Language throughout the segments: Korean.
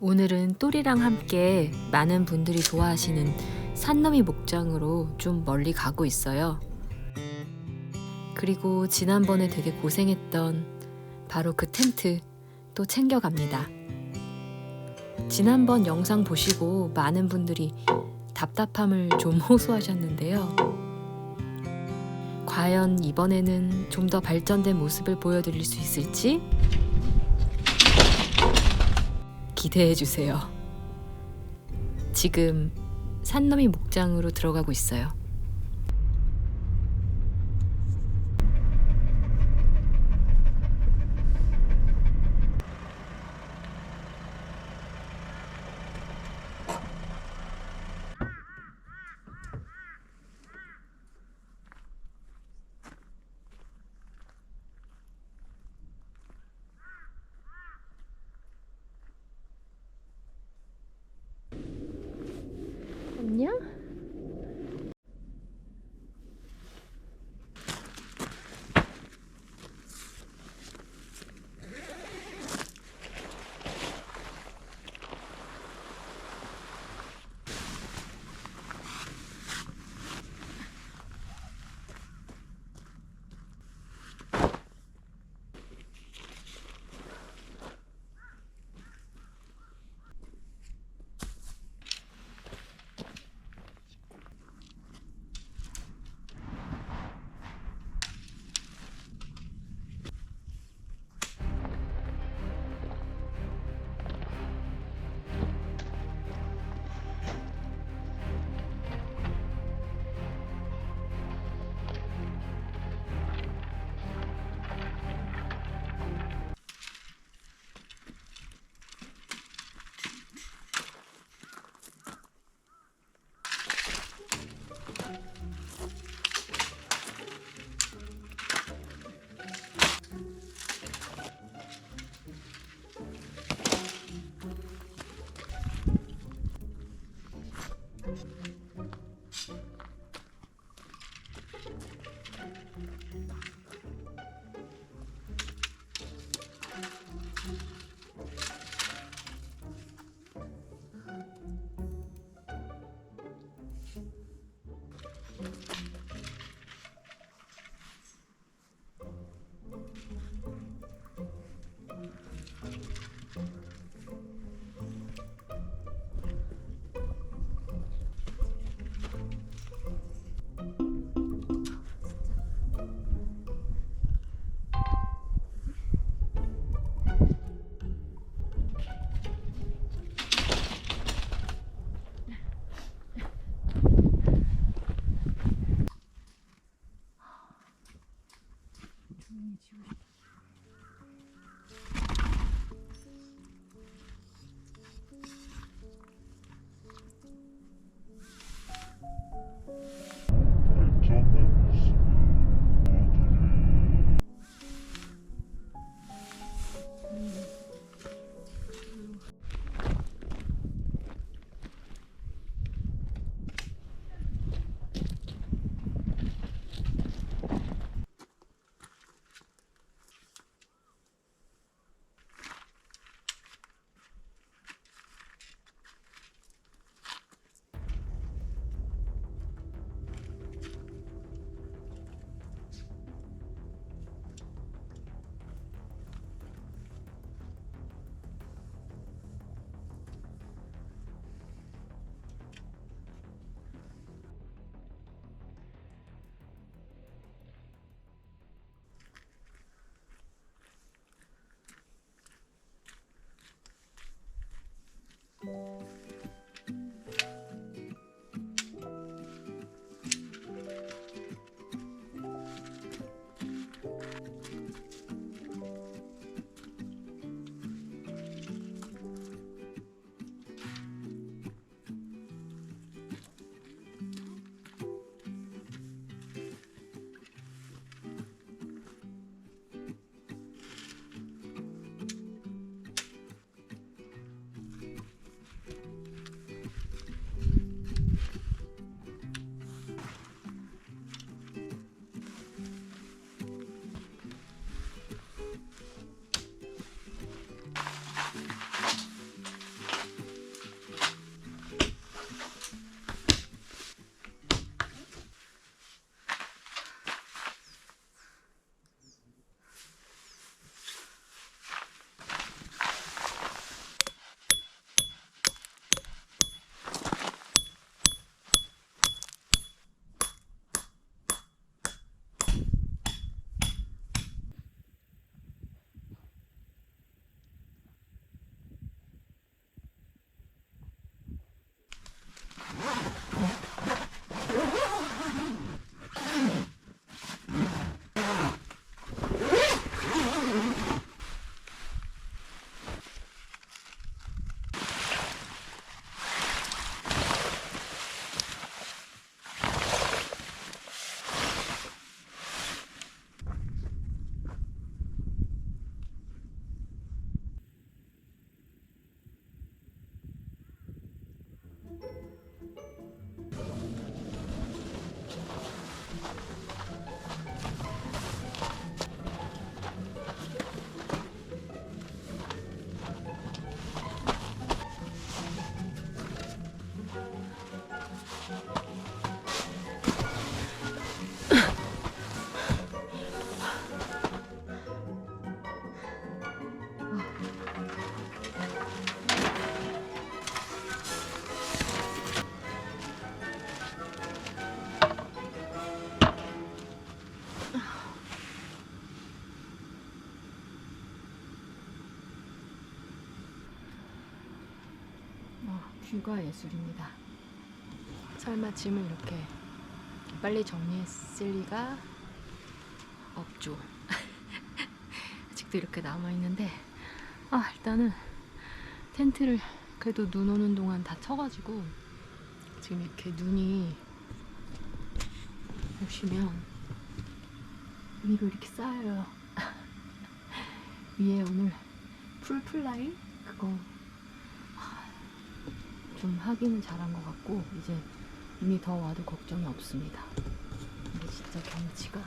오늘은 또리랑 함께 많은 분들이 좋아하시는 산너미 목장으로 좀 멀리 가고 있어요. 그리고 지난번에 되게 고생했던 바로 그 텐트 또 챙겨갑니다. 지난번 영상 보시고 많은 분들이 답답함을 좀 호소하셨는데요. 과연 이번에는 좀 더 발전된 모습을 보여드릴 수 있을지 기대해주세요. 지금 산너미 목장으로 들어가고 있어요. 안녕? 뷰가 예술입니다. 설마 짐을 이렇게 빨리 정리했을 리가 없죠. 아직도 이렇게 남아있는데 일단은 텐트를 그래도 눈 오는 동안 다 쳐가지고 지금 이렇게 눈이 보시면 위로 이렇게 쌓여요. 위에 오늘 풀플라이 그거 좀 하기는 잘한 것 같고 이제 눈이 더 와도 걱정이 없습니다. 근데 진짜 경치가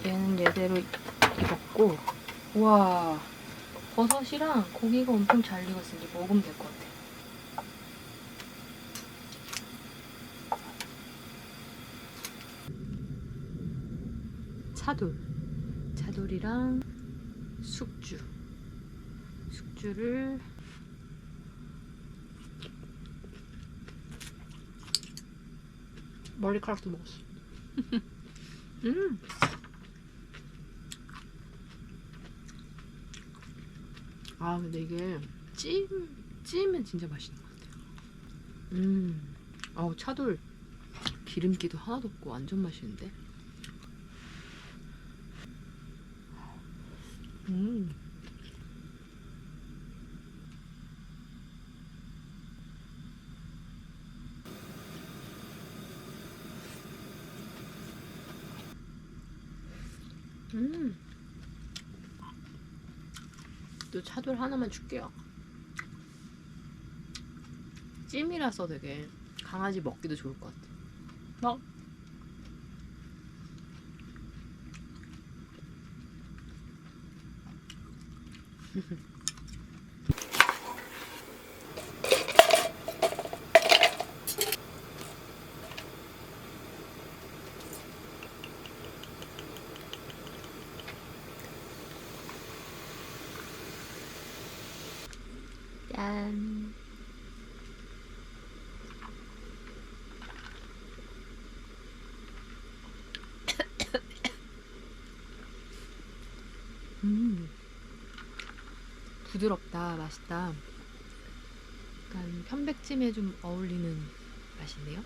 얘는 얘대로 익었고, 우와, 버섯이랑 고기가 엄청 잘 익었어. 이제 먹으면 될 것 같아. 차돌이랑 숙주를 머리카락도 먹었어. 아 근데 이게 찜은 진짜 맛있는 것 같아요. 차돌 기름기도 하나도 없고 완전 맛있는데. 또 차돌 하나만 줄게요. 찜이라서 되게 강아지 먹기도 좋을 것 같아. 짠. 부드럽다, 맛있다. 약간 편백찜에 좀 어울리는 맛인데요.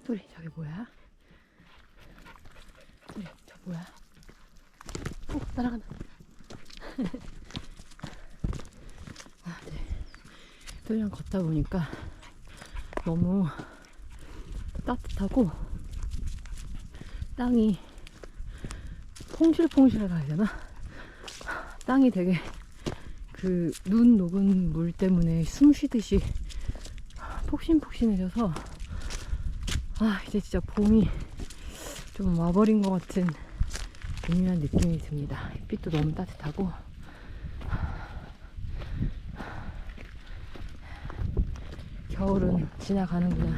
소리 저게 뭐야? 소리 저 뭐야? 오 날아간다. 아, 네. 소리랑 걷다 보니까 너무 따뜻하고 땅이 퐁실퐁실하다 해야 되나? 땅이 되게 그 눈 녹은 물 때문에 숨 쉬듯이 폭신폭신해져서 이제 진짜 봄이 좀 와버린 것 같은 은밀한 느낌이 듭니다. 햇빛도 너무 따뜻하고 겨울은 지나가는구나.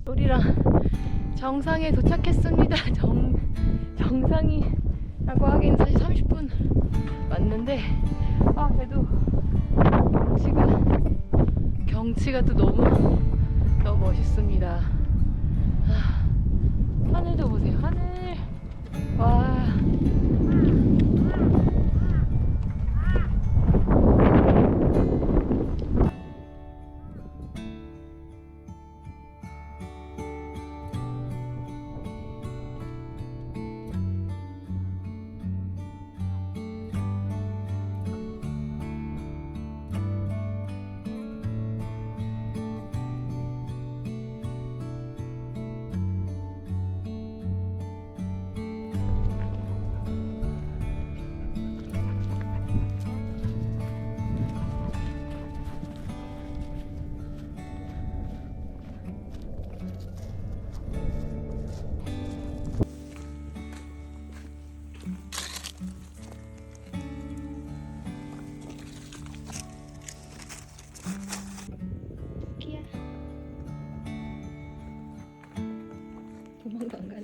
우리랑 정상에 도착했습니다. 정상이라고 하긴 사실 30분 맞는데, 그래도 경치가 또 너무 멋있습니다. 하늘도 보세요. 하늘. 와. 도망가 안 가네.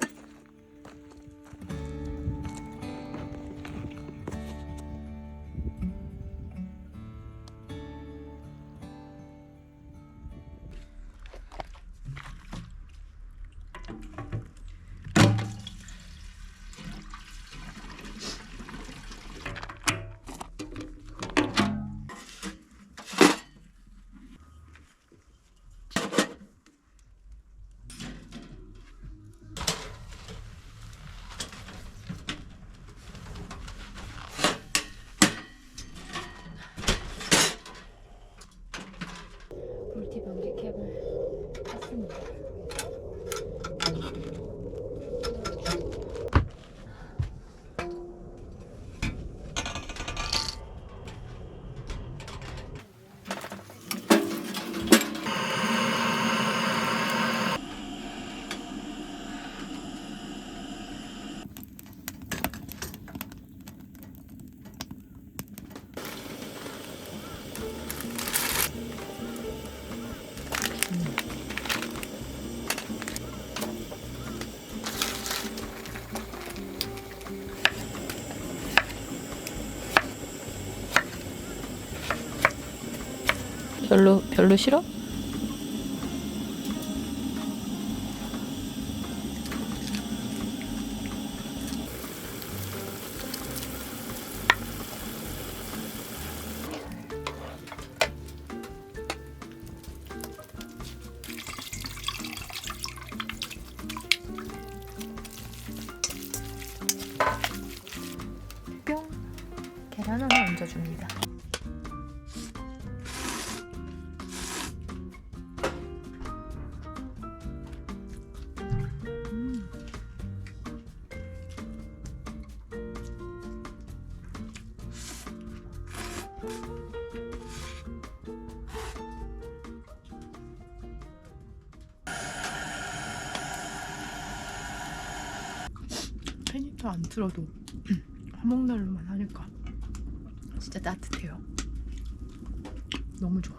물티방지 캡을 샀습니다. 별로 싫어? 뿅! 계란 하나 얹어줍니다. 페니터 안 틀어도 화목난로만 하니까 진짜 따뜻해요. 너무 좋아.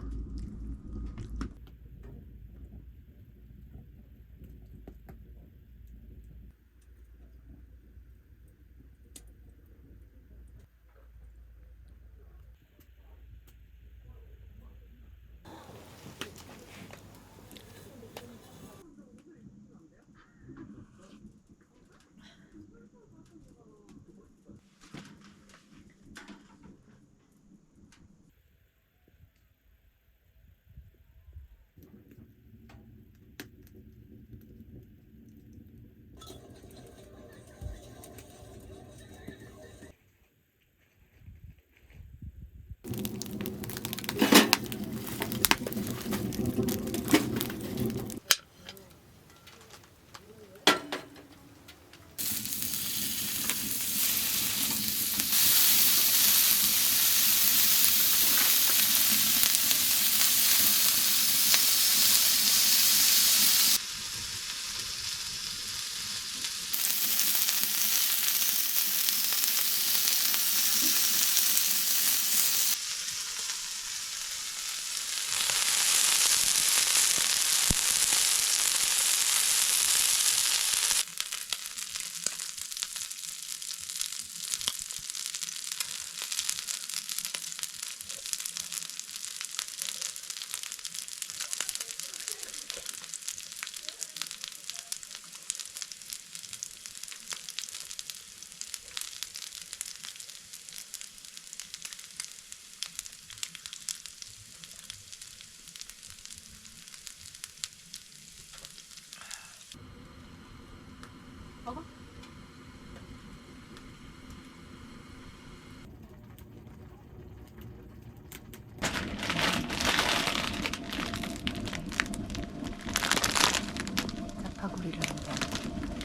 머리를 한번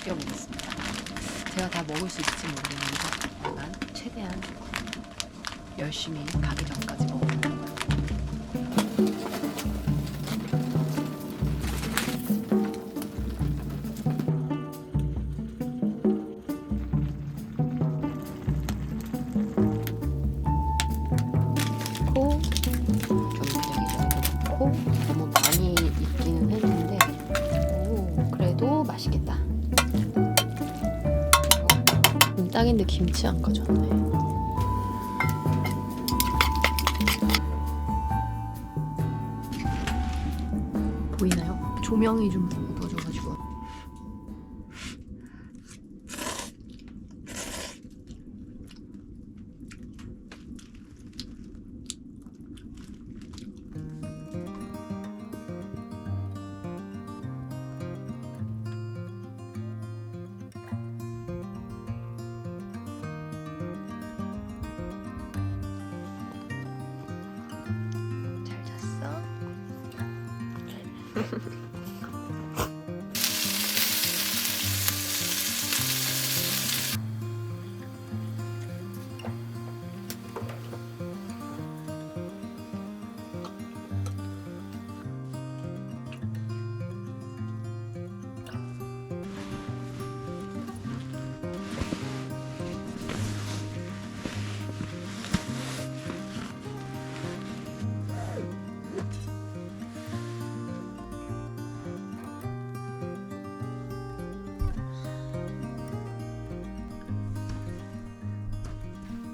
띄워보겠습니다. 제가 다 먹을 수 있을지 모르겠는데 일단 최대한 열심히 가기 전까지 먹어보는 거예요. 좀 그냥 이 정도 넣고 너무 많이 익기는 했는데 그래도 맛있겠다. 딱인데 김치 안 가져왔네. 보이나요? 조명이 좀 어두워져가지고. 잘 잤어?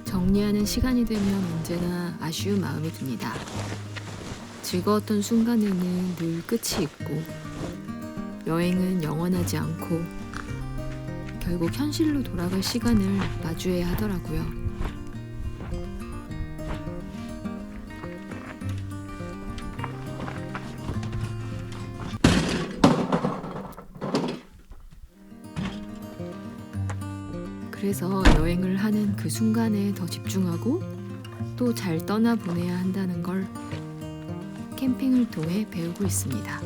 정리하는 시간이 되면 언제나 아쉬운 마음이 듭니다. 즐거웠던 순간에는 늘 끝이 있고 여행은 영원하지 않고 결국 현실로 돌아갈 시간을 마주해야 하더라고요. 그래서 여행을 하는 그 순간에 더 집중하고 또 잘 떠나보내야 한다는 걸 캠핑을 통해 배우고 있습니다.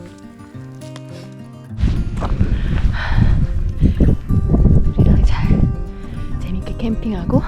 우리랑 잘 재밌게 캠핑하고